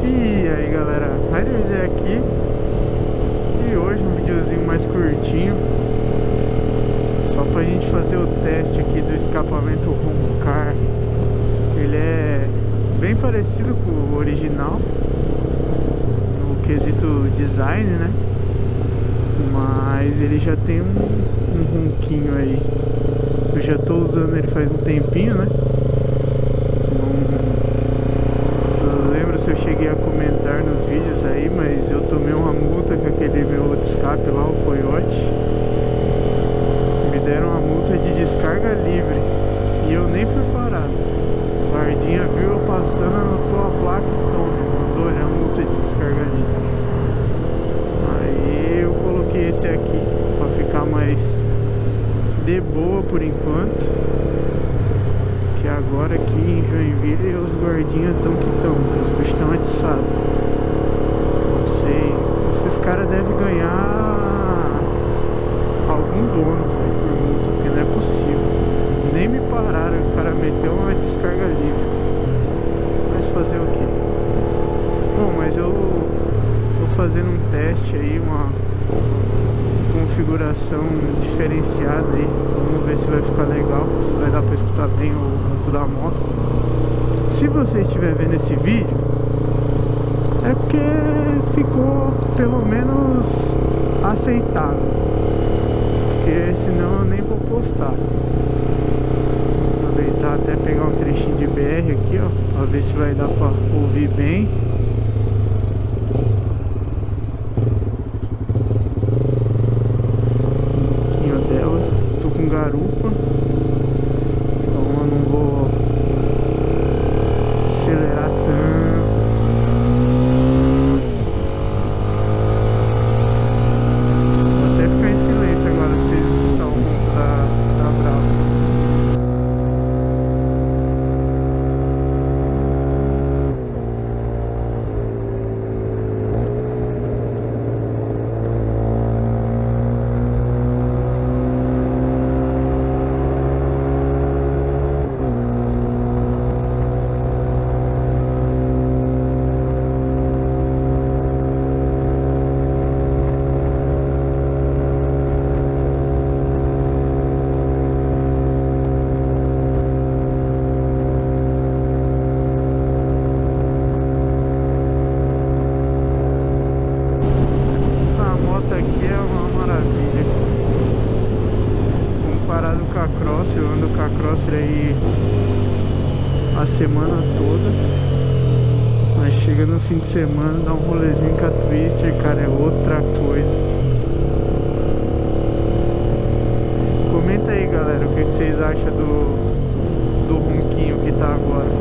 E aí galera, Riders é aqui. E hoje um videozinho mais curtinho, só pra gente fazer o teste aqui do escapamento Roncar. Ele é bem parecido com o original no quesito design, né? Mas ele já tem um ronquinho aí. Eu já tô usando ele faz um tempinho, né? Não lembro se eu cheguei a comentar nos vídeos aí, mas eu tomei uma multa com aquele meu outro escape lá, o Coyote. Me deram uma multa de descarga livre e eu nem fui parado. O guardinha viu eu passando, anotou a placa e tome, mandou olhar a multa de descarga livre. Aí eu coloquei esse aqui pra ficar mais de boa por enquanto, que agora aqui em Joinville os guardinhas estão que estão, os bichos estão atiçados. Não sei, esses caras devem ganhar algum bônus por multa, porque não é possível. Nem me pararam, o cara meteu uma descarga livre. Mas fazer o quê? Bom, mas eu tô fazendo um teste aí, uma configuração diferenciada aí. Vamos ver se vai ficar legal, se vai dar pra escutar bem o ronco da moto. Se você estiver vendo esse vídeo, é porque ficou pelo menos aceitável, porque senão eu nem vou postar. Vou aproveitar até pegar um trechinho de BR aqui, ó, pra ver se vai dar pra ouvir bem. Garupa, então eu não vou acelerar tanto. Vou até ficar em silêncio agora pra vocês escutarem o ronco da Brava. Comparado com a Cross, eu ando com a Cross aí a semana toda, mas chega no fim de semana, dá um rolezinho com a Twister, cara, é outra coisa. Comenta aí galera, o que vocês acham do ronquinho que tá agora,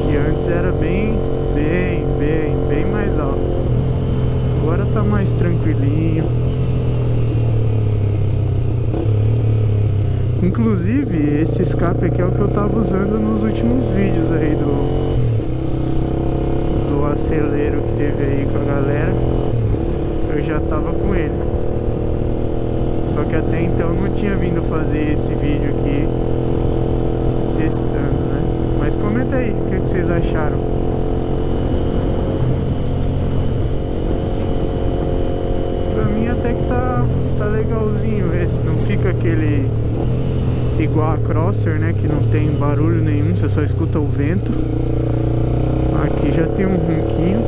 que antes era bem mais alto, agora tá mais tranquilinho. Inclusive, esse escape aqui é o que eu tava usando nos últimos vídeos aí do acelero que teve aí com a galera. Eu já tava com ele. Só que até então eu não tinha vindo fazer esse vídeo aqui testando, né? Mas comenta aí, o que vocês acharam? Pra mim até que tá legalzinho esse, não fica aquele igual a Crosser, né, que não tem barulho nenhum, você só escuta o vento. Aqui já tem um ronquinho,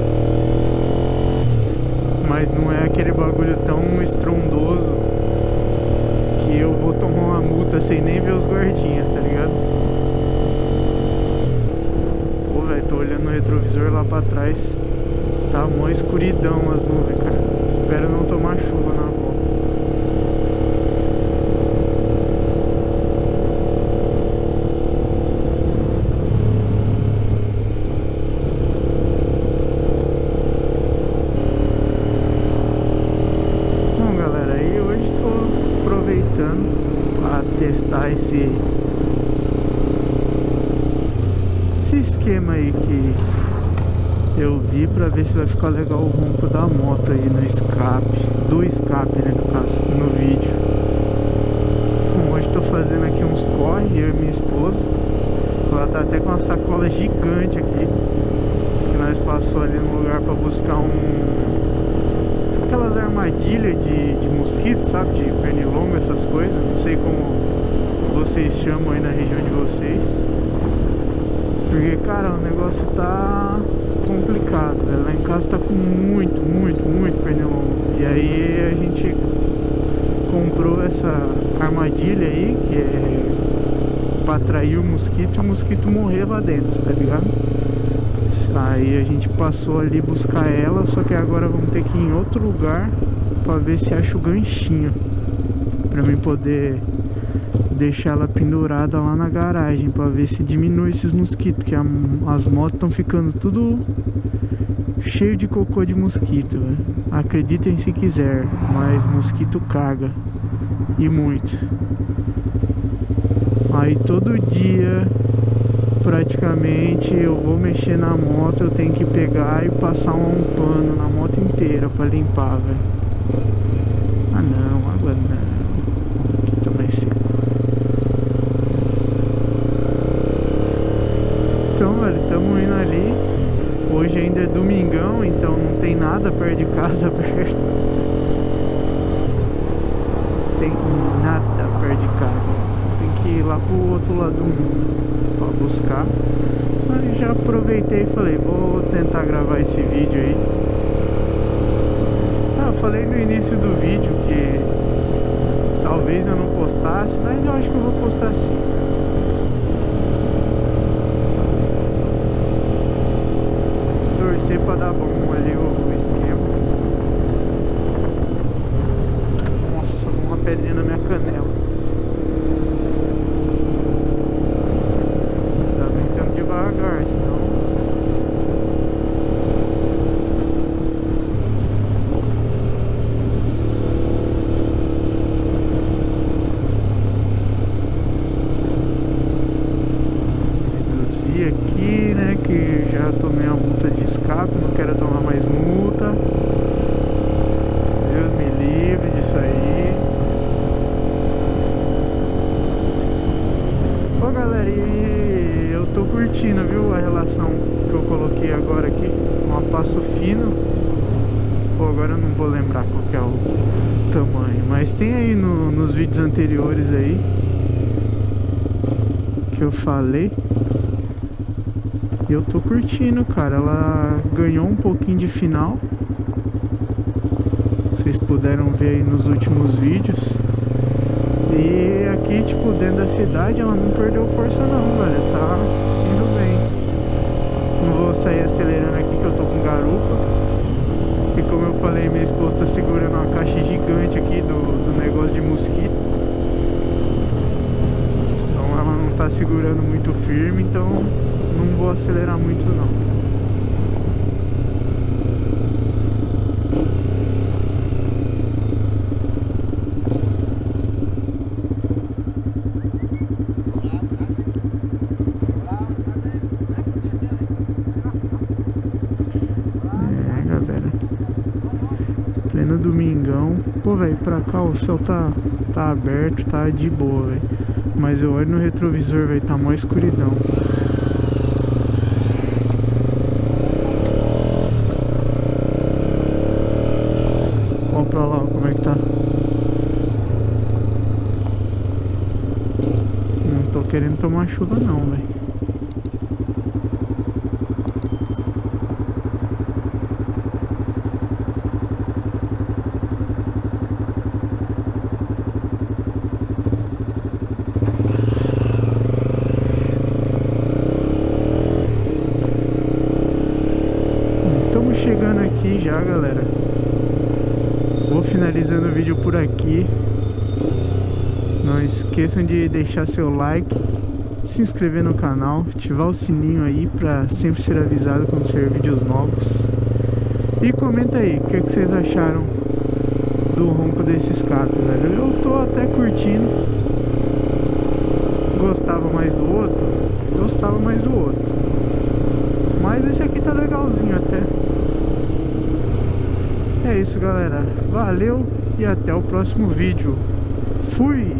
mas não é aquele bagulho tão estrondoso que eu vou tomar uma multa sem nem ver os guardinhas, tá ligado? Pô, velho, tô olhando no retrovisor lá pra trás, tá mó escuridão as nuvens, cara. Espero não tomar chuva na volta. Para testar esse esquema aí que eu vi, para ver se vai ficar legal o ronco da moto aí no escape, do escape, né, no caso, no vídeo. Bom, hoje tô fazendo aqui uns corre, eu e minha esposa. Ela tá até com uma sacola gigante aqui. Que nós passou ali no lugar pra buscar aquelas armadilhas de mosquito, sabe? De pernilongo, essas coisas. Não sei como vocês chamam aí na região de vocês. Porque, cara, o negócio tá complicado, velho. Lá em casa tá com muito pernilongo. E aí a gente comprou essa armadilha aí, que é pra atrair o mosquito e o mosquito morrer lá dentro, tá ligado? Aí a gente passou ali buscar ela, só que agora vamos ter que ir em outro lugar pra ver se acha o ganchinho, pra mim poder deixar ela pendurada lá na garagem, pra ver se diminui esses mosquitos, porque as motos estão ficando tudo cheio de cocô de mosquito, velho. Acreditem se quiser, mas mosquito caga, e muito. Aí todo dia praticamente eu vou mexer na moto, eu tenho que pegar e passar um pano na moto inteira pra limpar, velho. Ah não, água não. Aqui tá mais seco. Então, velho, tamo indo ali. Hoje ainda é domingão, então não tem nada perto de casa perto. Tem nada perto de casa. Tem que ir lá pro outro lado do mundo pra buscar. Mas já aproveitei e falei, vou tentar gravar esse vídeo aí. Eu falei no início do vídeo que talvez eu não postasse, mas eu acho que eu vou postar sim. Torcer pra dar bom ali o esquema. Nossa, uma pedrinha na minha canela. Devagar, senão reduzir aqui, né, que já tomei uma multa de escape, não quero tomar mais multa. Deus me livre disso aí. Ô galera, e eu tô curtindo, viu, a relação que eu coloquei agora aqui, um passo fino. Pô, agora eu não vou lembrar qual que é o tamanho, mas tem aí nos vídeos anteriores aí que eu falei. E eu tô curtindo, cara. Ela ganhou um pouquinho de final. Vocês puderam ver aí nos últimos vídeos. E aqui, tipo, dentro da cidade ela não perdeu força não, velho. Tá indo bem. Não vou sair acelerando aqui que eu tô com garupa. E como eu falei, minha esposa tá segurando uma caixa gigante aqui do negócio de mosquito. Então ela não tá segurando muito firme, então não vou acelerar muito não. Pleno domingão. Pô, velho, pra cá o céu tá aberto, tá de boa, velho. Mas eu olho no retrovisor, velho, tá mó escuridão. Ó pra lá, ó, como é que tá. Não tô querendo tomar chuva não, velho. Estamos chegando aqui já, galera. Vou finalizando o vídeo por aqui. Não esqueçam de deixar seu like, se inscrever no canal, ativar o sininho aí pra sempre ser avisado quando sair vídeos novos. E comenta aí, o que vocês acharam do ronco desse escape, velho. Eu tô até curtindo. Gostava mais do outro? Gostava mais do outro. Mas esse aqui tá legalzinho até. É isso, galera. Valeu e até o próximo vídeo. Fui!